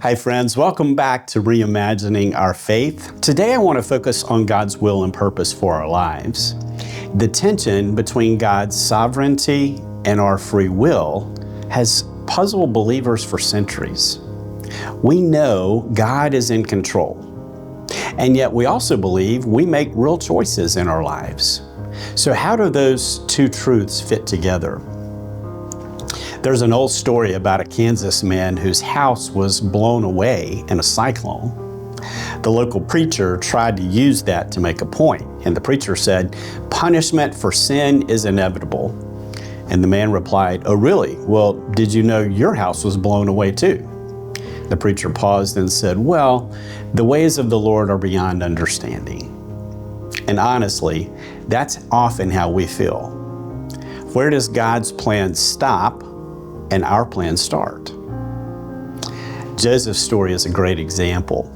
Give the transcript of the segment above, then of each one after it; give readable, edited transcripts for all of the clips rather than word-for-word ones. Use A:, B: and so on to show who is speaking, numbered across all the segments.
A: Hi friends, welcome back to Reimagining Our Faith. Today I want to focus on God's will and purpose for our lives. The tension between God's sovereignty and our free will has puzzled believers for centuries. We know God is in control, and yet we also believe we make real choices in our lives. So how do those two truths fit together? There's an old story about a Kansas man whose house was blown away in a cyclone. The local preacher tried to use that to make a point, and the preacher said, "Punishment for sin is inevitable." And the man replied, "Oh really? Well, did you know your house was blown away too?" The preacher paused and said, "Well, the ways of the Lord are beyond understanding." And honestly, that's often how we feel. Where does God's plan stop and our plans start? Joseph's story is a great example.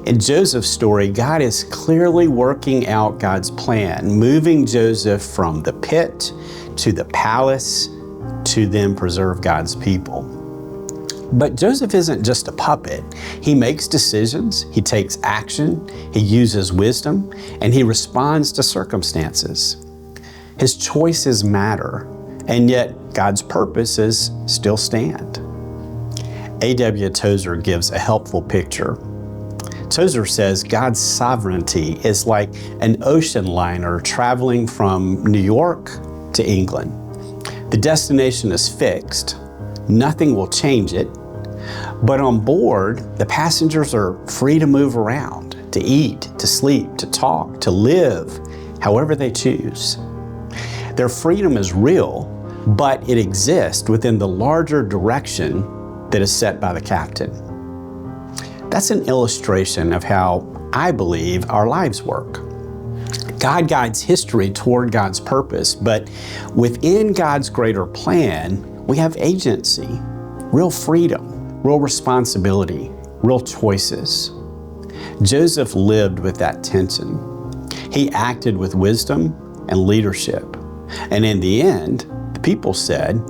A: In Joseph's story, God is clearly working out God's plan, moving Joseph from the pit to the palace to then preserve God's people. But Joseph isn't just a puppet. He makes decisions, he takes action, he uses wisdom, and he responds to circumstances. His choices matter, and yet God's purposes still stand. A.W. Tozer gives a helpful picture. Tozer says God's sovereignty is like an ocean liner traveling from New York to England. The destination is fixed, nothing will change it, but on board, the passengers are free to move around, to eat, to sleep, to talk, to live, however they choose. Their freedom is real, but it exists within the larger direction that is set by the captain. That's an illustration of how I believe our lives work. God guides history toward God's purpose, but within God's greater plan, we have agency, real freedom, real responsibility, real choices. Joseph lived with that tension. He acted with wisdom and leadership. And in the end, the people said,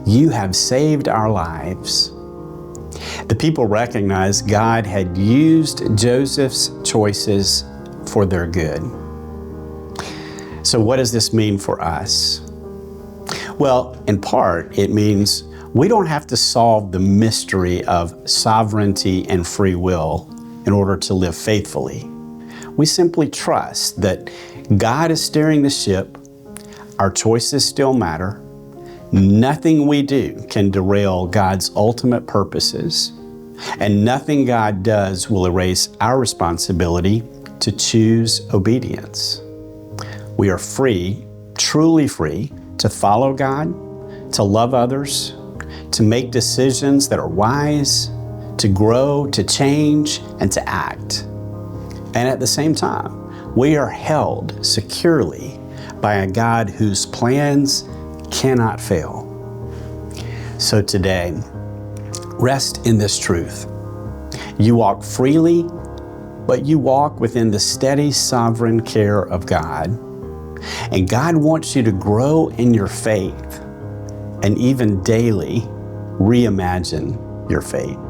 A: "You have saved our lives." The people recognized God had used Joseph's choices for their good. So what does this mean for us? Well, in part, it means we don't have to solve the mystery of sovereignty and free will in order to live faithfully. We simply trust that God is steering the ship. Our choices still matter. Nothing we do can derail God's ultimate purposes, and nothing God does will erase our responsibility to choose obedience. We are free, truly free, to follow God, to love others, to make decisions that are wise, to grow, to change, and to act. And at the same time, we are held securely by a God whose plans cannot fail. So today, rest in this truth. You walk freely, but you walk within the steady, sovereign care of God. And God wants you to grow in your faith and even daily reimagine your faith.